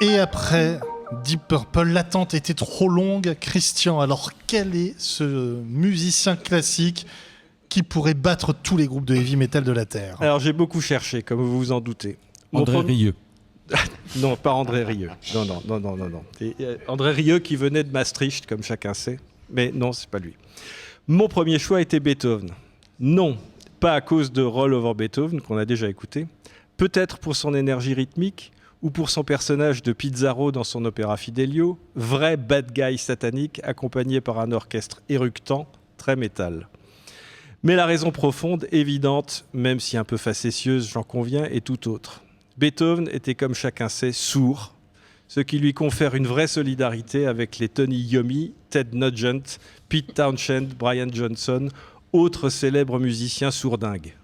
Et après Deep Purple, l'attente était trop longue. Christian, alors quel est ce musicien classique qui pourrait battre tous les groupes de heavy metal de la Terre? Alors j'ai beaucoup cherché, comme vous vous en doutez. André Rieu. Non, pas André Rieu. Non. Et, André Rieu qui venait de Maastricht, comme chacun sait. Mais non, c'est pas lui. Mon premier choix était Beethoven. Non, pas à cause de Roll Over Beethoven, qu'on a déjà écouté. Peut-être pour son énergie rythmique, ou pour son personnage de Pizarro dans son opéra Fidelio, vrai bad guy satanique accompagné par un orchestre éructant, très métal. Mais la raison profonde, évidente, même si un peu facétieuse, j'en conviens, est tout autre. Beethoven était, comme chacun sait, sourd, ce qui lui confère une vraie solidarité avec les Tony Iommi, Ted Nugent, Pete Townshend, Brian Johnson, autres célèbres musiciens sourdingues.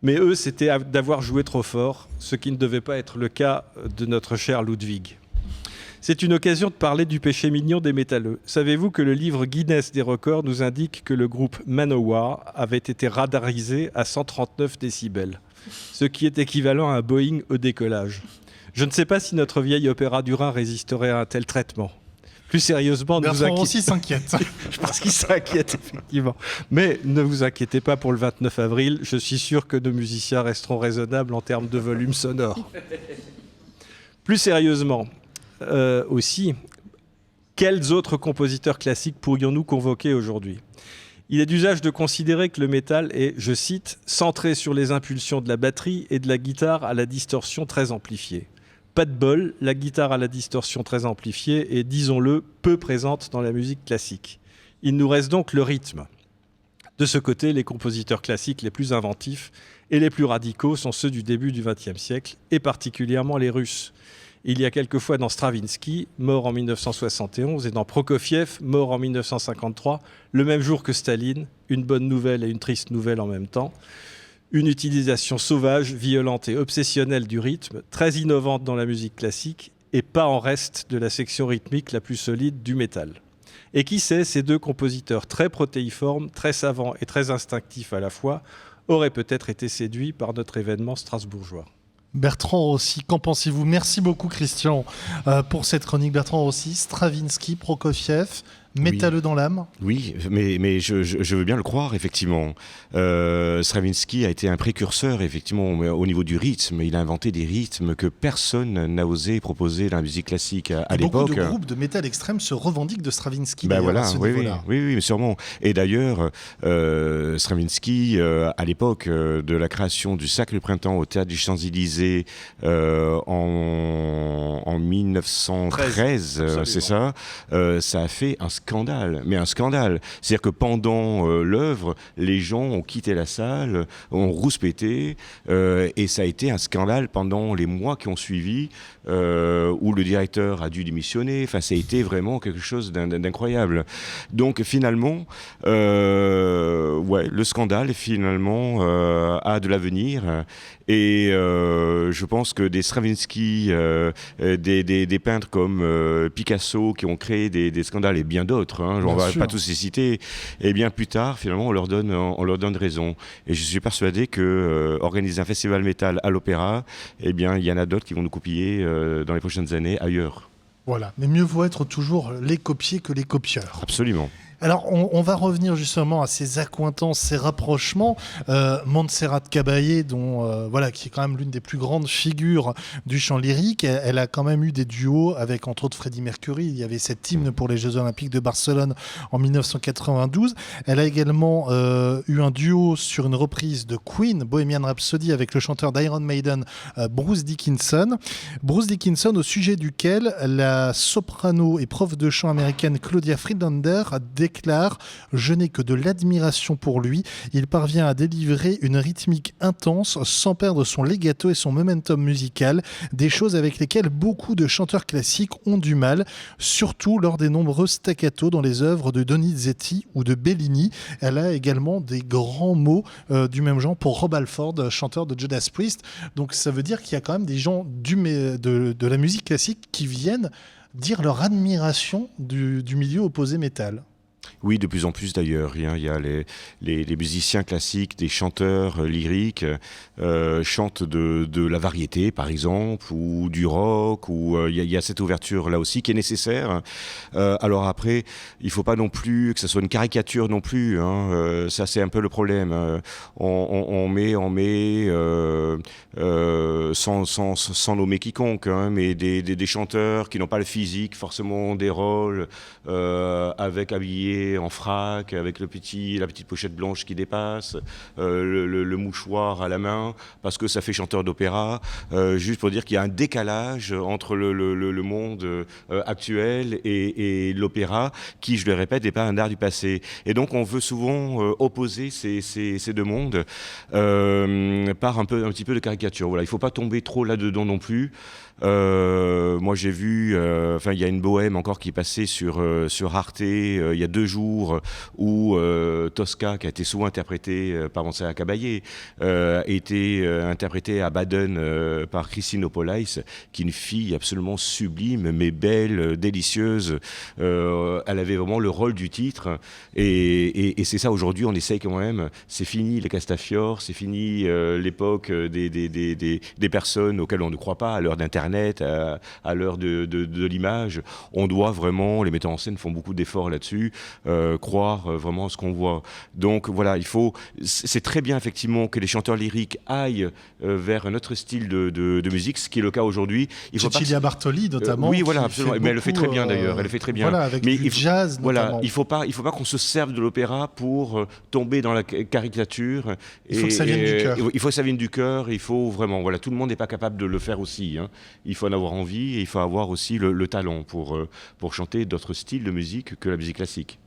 Mais eux, c'était d'avoir joué trop fort, ce qui ne devait pas être le cas de notre cher Ludwig. C'est une occasion de parler du péché mignon des métalleux. Savez-vous que le livre Guinness des records nous indique que le groupe Manowar avait été radarisé à 139 décibels, ce qui est équivalent à un Boeing au décollage. Je ne sais pas si notre vieil opéra du Rhin résisterait à un tel traitement. Plus sérieusement, Bertrand aussi s'inquiète. Je pense qu'il s'inquiète, effectivement. Mais ne vous inquiétez pas pour le 29 avril. Je suis sûr que nos musiciens resteront raisonnables en termes de volume sonore. Plus sérieusement, aussi, quels autres compositeurs classiques pourrions-nous convoquer aujourd'hui ? Il est d'usage de considérer que le métal est, je cite, « centré sur les impulsions de la batterie et de la guitare à la distorsion très amplifiée ». Pas de bol, la guitare à la distorsion très amplifiée est, disons-le, peu présente dans la musique classique. Il nous reste donc le rythme. De ce côté, les compositeurs classiques les plus inventifs et les plus radicaux sont ceux du début du XXe siècle, et particulièrement les Russes. Il y a quelquefois dans Stravinsky, mort en 1971, et dans Prokofiev, mort en 1953, le même jour que Staline, une bonne nouvelle et une triste nouvelle en même temps, une utilisation sauvage, violente et obsessionnelle du rythme, très innovante dans la musique classique, et pas en reste de la section rythmique la plus solide du métal. Et qui sait, ces deux compositeurs très protéiformes, très savants et très instinctifs à la fois, auraient peut-être été séduits par notre événement strasbourgeois. Bertrand Rossi, qu'en pensez-vous? Merci beaucoup Christian pour cette chronique. Bertrand Rossi, Stravinsky, Prokofiev, métalleux dans l'âme. Oui, mais je veux bien le croire, effectivement. Stravinsky a été un précurseur, effectivement, au niveau du rythme. Il a inventé des rythmes que personne n'a osé proposer dans la musique classique à l'époque. Beaucoup de groupes de métal extrême se revendiquent de Stravinsky. Ben voilà, à ce oui, niveau-là. mais sûrement. Et d'ailleurs, Stravinsky, à l'époque de la création du Sacre du Printemps au Théâtre des Champs-Élysées en 1913, c'est ça, ça a fait un scandale, mais un scandale. C'est-à-dire que pendant l'œuvre, les gens ont quitté la salle, ont rouspété, et ça a été un scandale pendant les mois qui ont suivi, où le directeur a dû démissionner. Enfin, ça a été vraiment quelque chose d'incroyable. Donc finalement, le scandale finalement a de l'avenir. Et je pense que des Stravinsky, des peintres comme Picasso qui ont créé des scandales et bien d'autres, on ne va pas tous les citer, et bien plus tard, finalement, on leur donne raison. Et je suis persuadé que organiser un festival métal à l'Opéra, eh bien, il y en a d'autres qui vont nous copier dans les prochaines années ailleurs. Voilà, mais mieux vaut être toujours les copiés que les copieurs. Absolument. Alors, on va revenir justement à ces accointances, ces rapprochements. Montserrat Caballé, qui est quand même l'une des plus grandes figures du chant lyrique, elle a quand même eu des duos avec, entre autres, Freddie Mercury. Il y avait cet hymne pour les Jeux Olympiques de Barcelone en 1992. Elle a également eu un duo sur une reprise de Queen, Bohemian Rhapsody, avec le chanteur d'Iron Maiden, Bruce Dickinson. Bruce Dickinson, au sujet duquel la soprano et prof de chant américaine Claudia Friedlander déclare « Je n'ai que de l'admiration pour lui. Il parvient à délivrer une rythmique intense sans perdre son legato et son momentum musical, des choses avec lesquelles beaucoup de chanteurs classiques ont du mal, surtout lors des nombreux staccato dans les œuvres de Donizetti ou de Bellini. » Elle a également des grands mots du même genre pour Rob Halford, chanteur de Judas Priest. Donc ça veut dire qu'il y a quand même des gens de la musique classique qui viennent dire leur admiration du milieu opposé métal. Oui, de plus en plus d'ailleurs. Il y a les musiciens classiques, des chanteurs lyriques chantent de la variété, par exemple, ou du rock, ou il y a cette ouverture là aussi qui est nécessaire. Alors après, il ne faut pas non plus que ça soit une caricature non plus. Ça, c'est un peu le problème. On met sans nommer quiconque, mais des chanteurs qui n'ont pas le physique forcément des rôles, avec habillés en frac, avec la petite pochette blanche qui dépasse, le mouchoir à la main, parce que ça fait chanteur d'opéra, juste pour dire qu'il y a un décalage entre le monde actuel et l'opéra, qui, je le répète, n'est pas un art du passé. Et donc on veut souvent opposer ces deux mondes par un petit peu de caricature. Voilà, il ne faut pas tomber trop là-dedans non plus. Moi j'ai vu, il y a une bohème encore qui est passée sur Arte il y a 2 jours, où Tosca, qui a été souvent interprété par Montserrat Caballé, a été interprétée à Baden par Christine Opolais, qui est une fille absolument sublime, mais belle, délicieuse. Elle avait vraiment le rôle du titre, et c'est ça aujourd'hui. On essaye quand même. C'est fini les Castafiore, c'est fini l'époque des personnes auxquelles on ne croit pas à l'heure d'Internet, à l'heure de l'image. On doit vraiment, les metteurs en scène font beaucoup d'efforts là-dessus, croire vraiment ce qu'on voit. Donc voilà, c'est très bien effectivement que les chanteurs lyriques aillent vers un autre style de musique, ce qui est le cas aujourd'hui. Cecilia Bartoli notamment. Oui, voilà, absolument. Mais elle le fait très bien d'ailleurs. Elle le fait très bien. Voilà, avec du jazz notamment. Voilà, il faut pas qu'on se serve de l'opéra pour tomber dans la caricature. Il faut que ça vienne du cœur. Il faut que ça vienne du cœur. Il faut vraiment, voilà, tout le monde n'est pas capable de le faire aussi. Il faut en avoir envie, et il faut avoir aussi le talent pour chanter d'autres styles de musique que la musique classique.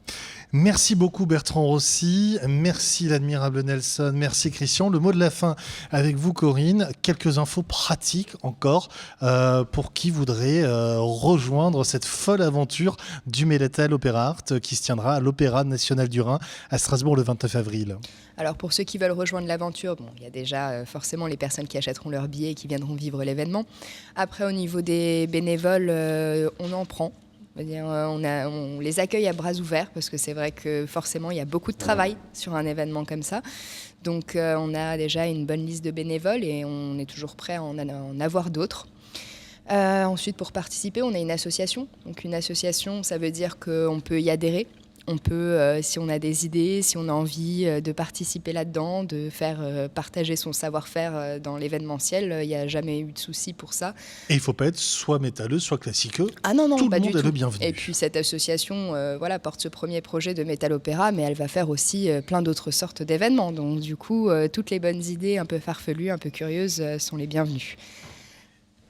Merci beaucoup Bertrand Rossi, merci l'admirable Nelson, merci Christian. Le mot de la fin avec vous Corinne, quelques infos pratiques encore pour qui voudrait rejoindre cette folle aventure du Melletal Opera Art qui se tiendra à l'Opéra National du Rhin à Strasbourg le 29 avril. Alors pour ceux qui veulent rejoindre l'aventure, il y a déjà forcément les personnes qui achèteront leur billet et qui viendront vivre l'événement. Après au niveau des bénévoles, on en prend. On les accueille à bras ouverts parce que c'est vrai que forcément il y a beaucoup de travail sur un événement comme ça. Donc on a déjà une bonne liste de bénévoles et on est toujours prêt à en avoir d'autres. Ensuite, pour participer, on a une association. Donc une association, ça veut dire qu'on peut y adhérer. On peut, si on a des idées, si on a envie de participer là-dedans, de faire partager son savoir-faire dans l'événementiel, il n'y a jamais eu de souci pour ça. Et il ne faut pas être soit métalleux, soit classiqueux. Ah non, tout pas le du monde est tout. le bienvenu. Et puis cette association porte ce premier projet de métal opéra, mais elle va faire aussi plein d'autres sortes d'événements. Donc du coup, toutes les bonnes idées un peu farfelues, un peu curieuses sont les bienvenues.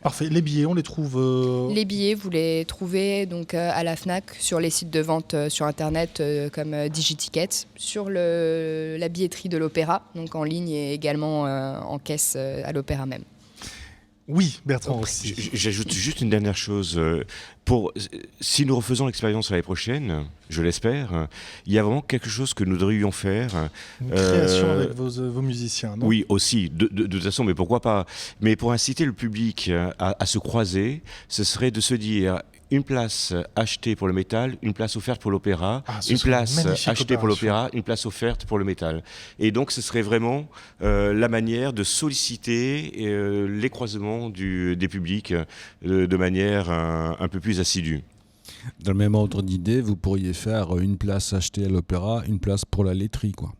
Parfait. Les billets, on les trouve... Les billets, vous les trouvez donc à la FNAC, sur les sites de vente sur Internet comme Digiticket, sur la billetterie de l'Opéra, donc en ligne et également en caisse à l'Opéra même. Oui, Bertrand aussi. J'ajoute juste une dernière chose. Si nous refaisons l'expérience l'année prochaine, je l'espère, il y a vraiment quelque chose que nous devrions faire. Une création avec vos musiciens, non ? Oui, aussi, de toute façon, mais pourquoi pas ? Mais pour inciter le public à se croiser, ce serait de se dire... Une place achetée pour le métal, une place offerte pour l'opéra, une place achetée pour l'opéra, une place offerte pour le métal. Et donc ce serait vraiment la manière de solliciter les croisements des publics de manière un peu plus assidue. Dans le même ordre d'idée, vous pourriez faire une place achetée à l'opéra, une place pour la laiterie, quoi.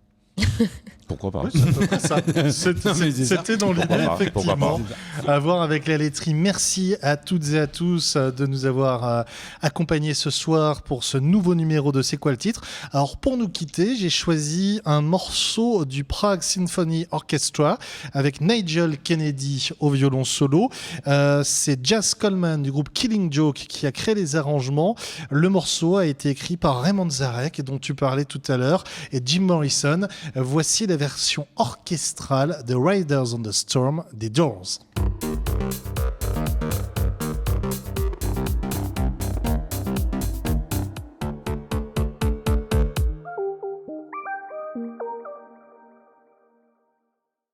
Pourquoi pas ? Oui, c'est à peu près ça. C'était dans l'idée, effectivement. À voir avec la laiterie. Merci à toutes et à tous de nous avoir accompagnés ce soir pour ce nouveau numéro de C'est quoi le titre ? Alors, pour nous quitter, j'ai choisi un morceau du Prague Symphony Orchestra avec Nigel Kennedy au violon solo. C'est Jazz Coleman du groupe Killing Joke qui a créé les arrangements. Le morceau a été écrit par Raymond Zarek, dont tu parlais tout à l'heure, et Jim Morrison. Voici la version orchestrale de Riders on the Storm des Doors.